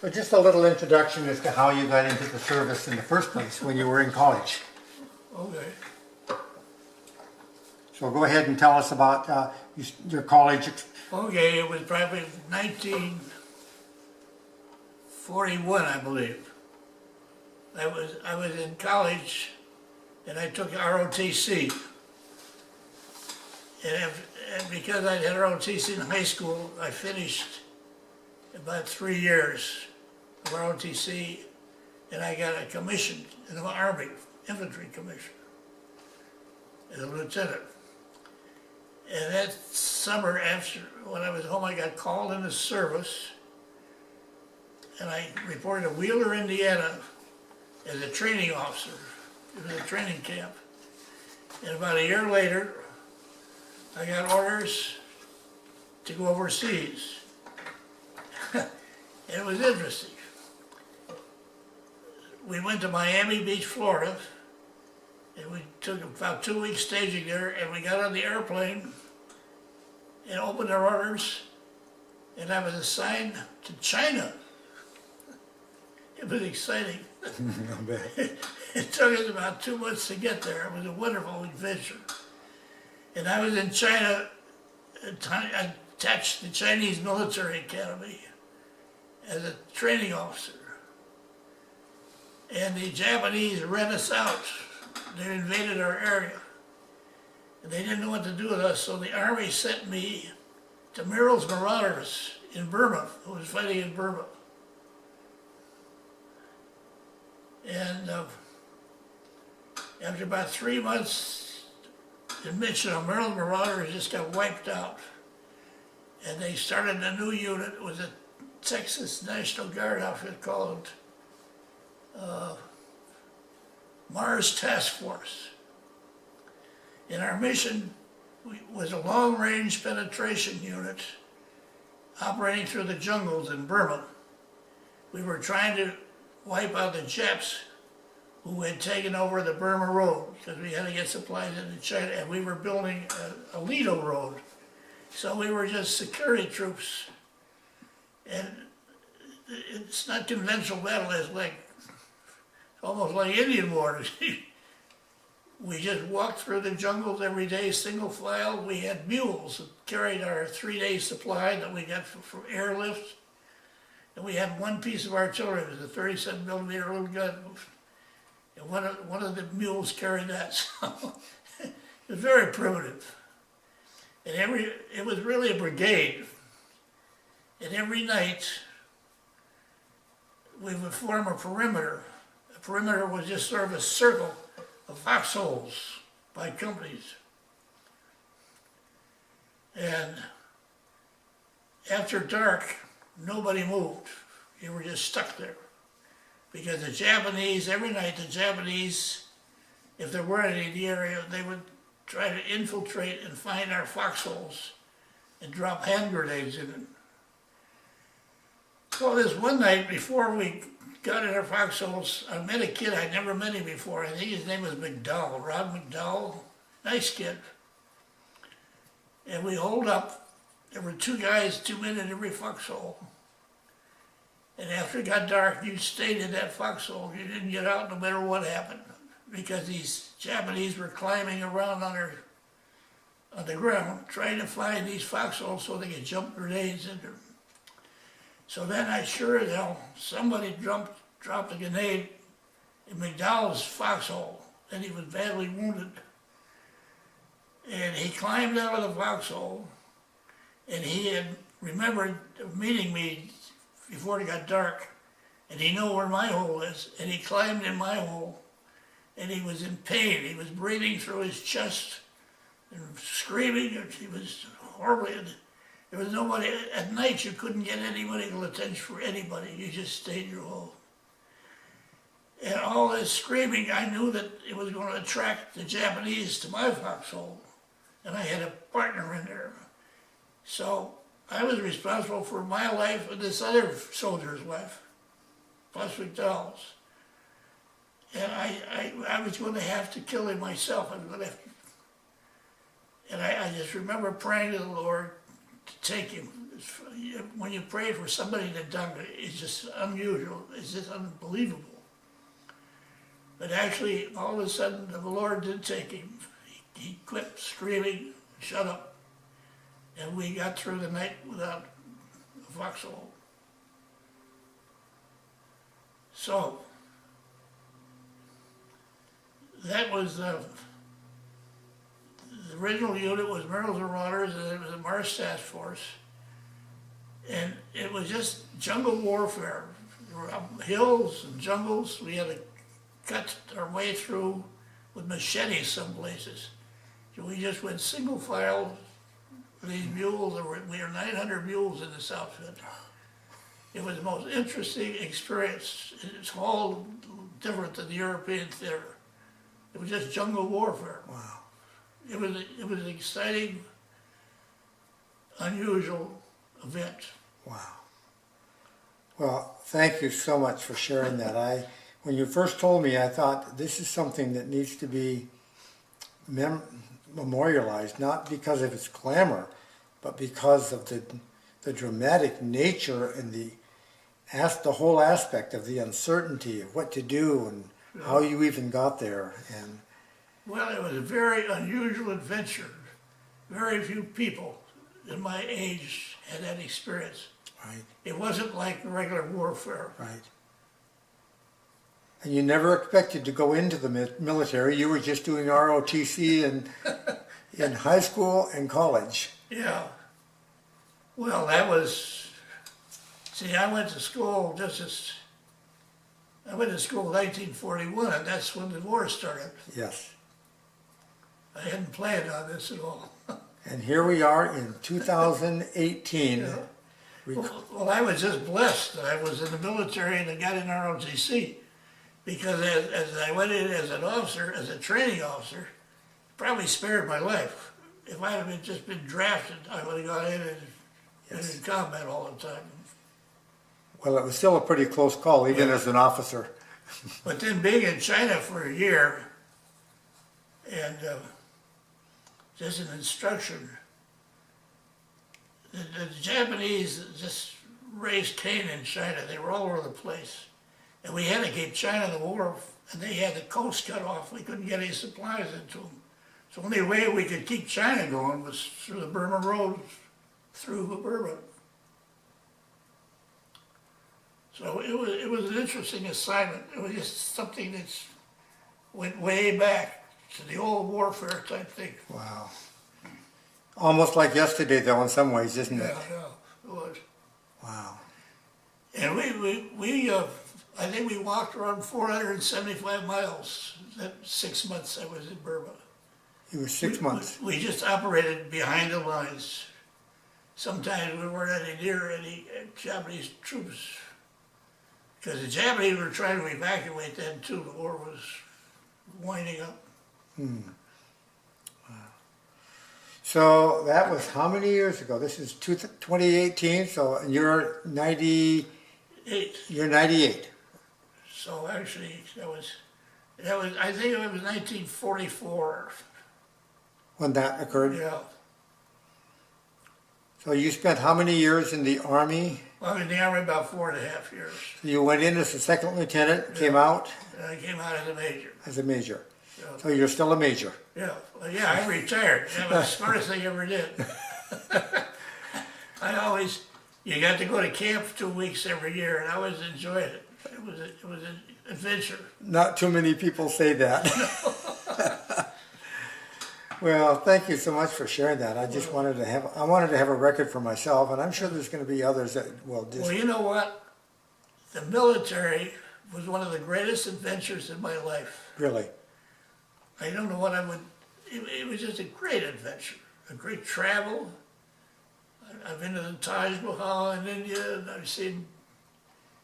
So just a little introduction as to how you got into the service in the first place when you were in college. Okay. So go ahead and tell us about your college. Okay, it was probably 1941, I believe. I was in college, and I took ROTC. And because I had ROTC in high school, I finished about 3 years of ROTC, and I got a commission in the Army, infantry commission, as a lieutenant. And that summer, after when I was home, I got called into service, and I reported to Wheeler, Indiana, as a training officer. It was a training camp. And about a year later, I got orders to go overseas. And it was interesting. We went to Miami Beach, Florida, and we took about 2 weeks staging there, and we got on the airplane and opened our orders, and I was assigned to China. It was exciting. It took us about 2 months to get there. It was a wonderful adventure. And I was in China, attached to the Chinese Military Academy as a training officer. And the Japanese ran us out. They invaded our area. And they didn't know what to do with us, so the Army sent me to Merrill's Marauders in Burma, who was fighting in Burma. And after about 3 months, the mission of Merrill's Marauders just got wiped out. And they started a new unit. It was a Texas National Guard outfit called Mars Task Force. And our mission was a long-range penetration unit operating through the jungles in Burma. We were trying to wipe out the Japs who had taken over the Burma Road, because we had to get supplies into China, and we were building a Lido Road. So we were just security troops. And it's not conventional battle, it's almost like Indian wars. We just walked through the jungles every day, single file. We had mules that carried our 3-day supply that we got from airlift. And we had one piece of artillery. It was a 37 millimeter little gun. And one of the mules carried that. So it was very primitive. And it was really a brigade. And every night we would form a perimeter. A perimeter was just sort of a circle of foxholes by companies. And after dark, nobody moved. You were just stuck there. Because the Japanese, every night the Japanese, if there were any in the area, they would try to infiltrate and find our foxholes and drop hand grenades in them. So this one night before we got in our foxholes, I met a kid, I'd never met him before. I think his name was McDowell, Rod McDowell, nice kid. And we holed up. There were 2 guys, 2 men in every foxhole. And after it got dark, you stayed in that foxhole. You didn't get out no matter what happened, because these Japanese were climbing around on the ground, trying to find these foxholes so they could jump grenades into them. So then I sure as hell, somebody dropped a grenade in McDowell's foxhole, and he was badly wounded. And he climbed out of the foxhole, and he had remembered meeting me before it got dark, and he knew where my hole is, and he climbed in my hole, and he was in pain. He was breathing through his chest and screaming, and he was horribly. There was nobody, at night you couldn't get any medical attention for anybody, you just stayed in your hole. And all this screaming, I knew that it was going to attract the Japanese to my foxhole, and I had a partner in there. So I was responsible for my life and this other soldier's life, plus McDowell's. And I was going to have to kill him myself. And I just remember praying to the Lord to take him. when you pray for somebody that died, it's just unusual, it's just unbelievable. But actually, all of a sudden, the Lord did take him. He quit screaming, shut up, and we got through the night without a foxhole. So, that was the original unit was Myrtles and Rotters, and it was a Mars Task Force. And it was just jungle warfare. There were hills and jungles. We had to cut our way through with machetes some places. So we just went single file with these mules. We were 900 mules in this outfit. It was the most interesting experience. It's all different than the European theater. It was just jungle warfare. Wow. It was an exciting, unusual event. Wow. Well, thank you so much for sharing that. When you first told me, I thought this is something that needs to be memorialized, not because of its glamour, but because of the dramatic nature and the whole aspect of the uncertainty of what to do and how you even got there. And well, it was a very unusual adventure. Very few people in my age had that experience. right, It wasn't like regular warfare. right. And you never expected to go into the military. You were just doing ROTC in high school and college. Yeah. Well, that was, see, I went to school I went to school in 1941, and that's when the war started. Yes. I hadn't planned on this at all. And here we are in 2018. Yeah. Well, I was just blessed that I was in the military and I got in ROTC, because as I went in as an officer, as a training officer, it probably spared my life. If I had just been drafted, I would have gone in and been in combat all the time. Well, it was still a pretty close call, even as an officer. But then being in China for a year, and just an instruction, the Japanese just raised Cain in China. They were all over the place. And we had to keep China in the war, and they had the coast cut off. We couldn't get any supplies into them. So the only way we could keep China going was through the Burma Road, through Burma. So it was an interesting assignment. It was just something that went way back to the old warfare type thing. Wow. Almost like yesterday, though, in some ways, isn't it? Yeah, it was. Wow. And I think we walked around 475 miles that 6 months I was in Burma. It was 6 months. We just operated behind the lines. Sometimes we weren't near any Japanese troops. Because the Japanese were trying to evacuate then too. The war was winding up. Wow. So that was how many years ago? This is 2018, so you're 90. You're 98. So actually, that was, I think it was 1944. When that occurred. Yeah. So you spent how many years in the Army? Well, I was in the Army about 4.5 years. You went in as a second lieutenant, came out And I came out as a major. as a major. Yeah. So you're still a major. Yeah, well, yeah, I retired. That was the smartest thing I ever did. You got to go to camp 2 weeks every year, and I always enjoyed it. It was an adventure. Not too many people say that. Well, thank you so much for sharing that. I just wanted to have a record for myself, and I'm sure there's going to be others that will just. Well, you know what? The military was one of the greatest adventures in my life. Really. I don't know what I would. It was just a great adventure, a great travel. I've been to the Taj Mahal in India, and I've seen.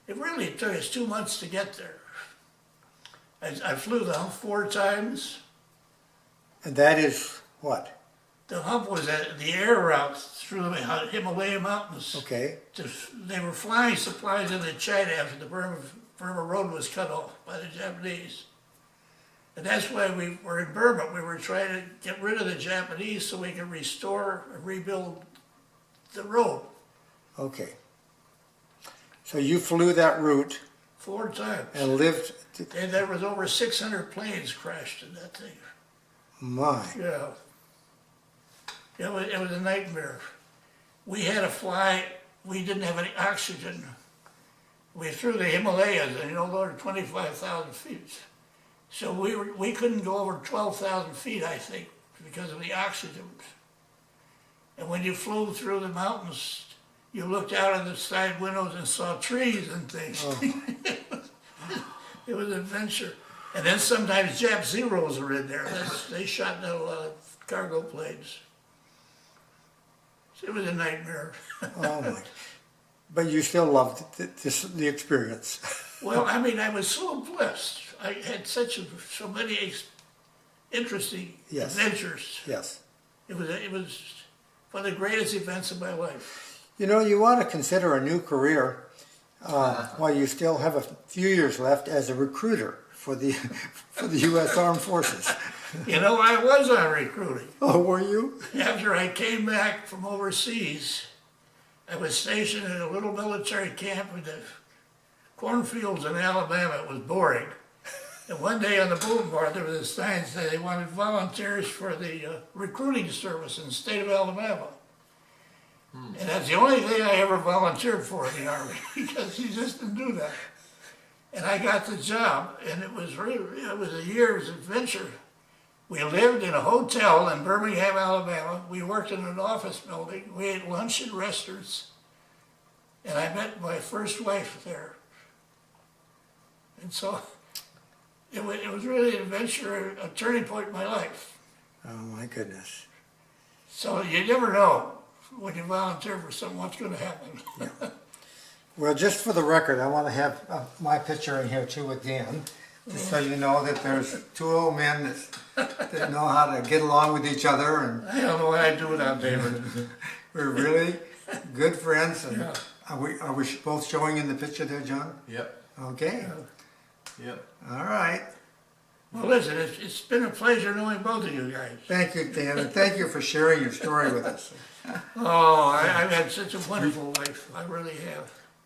It really took us 2 months to get there. I flew the hump 4 times. And that is what? The hump was the air route through the Himalaya mountains. Okay. They were flying supplies into China after the Burma Road was cut off by the Japanese. And that's why we were in Burma. We were trying to get rid of the Japanese so we could restore and rebuild the road. Okay. So you flew that route 4 times. and lived, And there was over 600 planes crashed in that thing. my, Yeah. It was a nightmare. We had to fly, we didn't have any oxygen. We flew the Himalayas, and those are 25,000 feet. So we couldn't go over 12,000 feet, I think, because of the oxygen. And when you flew through the mountains, you looked out of the side windows and saw trees and things. Oh. It was an adventure. And then sometimes Jap Zeros were in there. They shot down a lot of cargo planes. It was a nightmare. oh my. But you still loved the experience. Well, I mean, I was so blessed. I had so many interesting Yes. adventures. Yes. It was one of the greatest events of my life. You want to consider a new career while you still have a few years left as a recruiter for the U.S. Armed Forces. I was on recruiting. Oh, were you? After I came back from overseas, I was stationed in a little military camp in the cornfields in Alabama. It was boring. And one day on the bulletin board, there was a sign saying they wanted volunteers for the recruiting service in the state of Alabama. And that's the only thing I ever volunteered for in the Army, because you just didn't do that. And I got the job, and it was a year's adventure. We lived in a hotel in Birmingham, Alabama. We worked in an office building. We ate lunch in restaurants. And I met my first wife there. And so it was really an adventure, a turning point in my life. Oh, my goodness. So you never know when you volunteer for something what's going to happen. Yeah. Well, just for the record, I want to have my picture in here too with Dan, just so you know that there's 2 old men that know how to get along with each other, and I don't know what I'd do without David. we're really good friends. And Yeah. are we both showing in the picture there, John? Yep. Okay. Yep. All right. Well, listen, it's been a pleasure knowing both of you guys. Thank you, Dan, and thank you for sharing your story with us. Oh, I've had such a wonderful life. I really have.